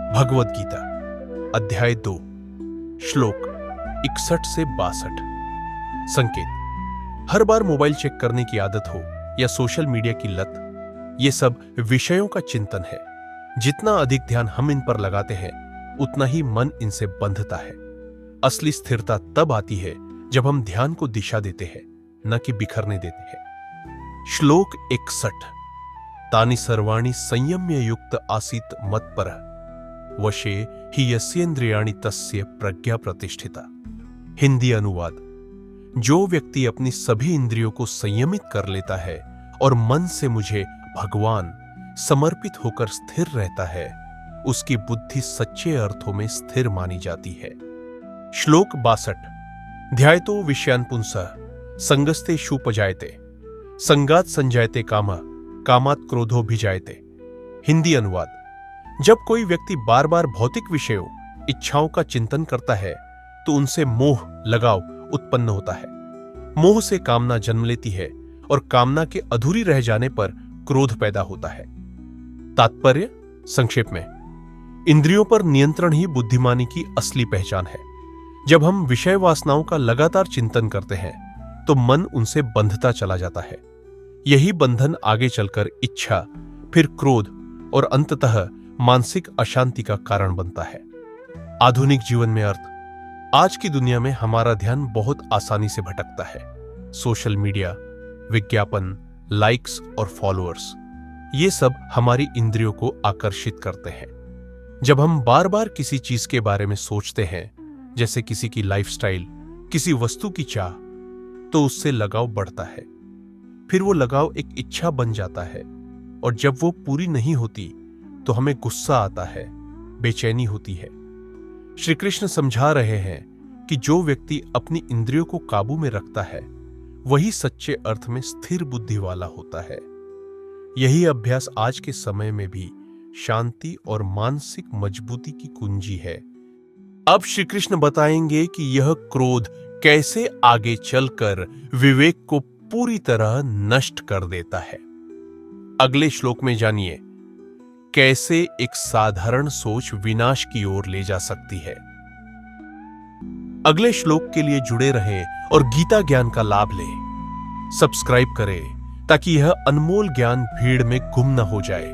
भगवद गीता अध्याय 2 श्लोक 61 से 62। संकेत: हर बार मोबाइल चेक करने की आदत हो या सोशल मीडिया की लत, ये सब विषयों का चिंतन है। जितना अधिक ध्यान हम इन पर लगाते हैं, उतना ही मन इनसे बंधता है। असली स्थिरता तब आती है जब हम ध्यान को दिशा देते हैं, न कि बिखरने देते हैं। श्लोक 61। तानि सर्वाणि संयम्य युक्त आसीत मत्परः वशे ही यस्येन्द्रियाणि तस्य प्रज्ञा प्रतिष्ठिता। हिंदी अनुवाद: जो व्यक्ति अपनी सभी इंद्रियों को संयमित कर लेता है और मन से मुझे भगवान समर्पित होकर स्थिर रहता है, उसकी बुद्धि सच्चे अर्थों में स्थिर मानी जाती है। श्लोक 62। ध्यायतो विषयान् पुंसः संगस्ते शुपजायते संगात संजायते कामः कामात् क्रोधोऽभिजायते। हिंदी अनुवाद: जब कोई व्यक्ति बार बार भौतिक विषयों, इच्छाओं का चिंतन करता है तो उनसे मोह, लगाव उत्पन्न होता है। मोह से कामना जन्म लेती है और कामना के अधूरी रह जाने पर क्रोध पैदा होता है। तात्पर्य संक्षेप में: इंद्रियों पर नियंत्रण ही बुद्धिमानी की असली पहचान है। जब हम विषय वासनाओं का लगातार चिंतन करते हैं तो मन उनसे बंधता चला जाता है। यही बंधन आगे चलकर इच्छा, फिर क्रोध और अंततः मानसिक अशांति का कारण बनता है। आधुनिक जीवन में अर्थ: आज की दुनिया में हमारा ध्यान बहुत आसानी से भटकता है। सोशल मीडिया, विज्ञापन, लाइक्स और फॉलोअर्स, ये सब हमारी इंद्रियों को आकर्षित करते हैं। जब हम बार बार किसी चीज के बारे में सोचते हैं, जैसे किसी की लाइफस्टाइल, किसी वस्तु की चाह, तो उससे लगाव बढ़ता है। फिर वो लगाव एक इच्छा बन जाता है और जब वो पूरी नहीं होती तो हमें गुस्सा आता है, बेचैनी होती है। श्री कृष्ण समझा रहे हैं कि जो व्यक्ति अपनी इंद्रियों को काबू में रखता है, वही सच्चे अर्थ में स्थिर बुद्धि वाला होता है। यही अभ्यास आज के समय में भी शांति और मानसिक मजबूती की कुंजी है। अब श्री कृष्ण बताएंगे कि यह क्रोध कैसे आगे चलकर विवेक को पूरी तरह नष्ट कर देता है। अगले श्लोक में जानिए कैसे एक साधारण सोच विनाश की ओर ले जा सकती है। अगले श्लोक के लिए जुड़े रहें और गीता ज्ञान का लाभ लें। सब्सक्राइब करें ताकि यह अनमोल ज्ञान भीड़ में गुम न हो जाए।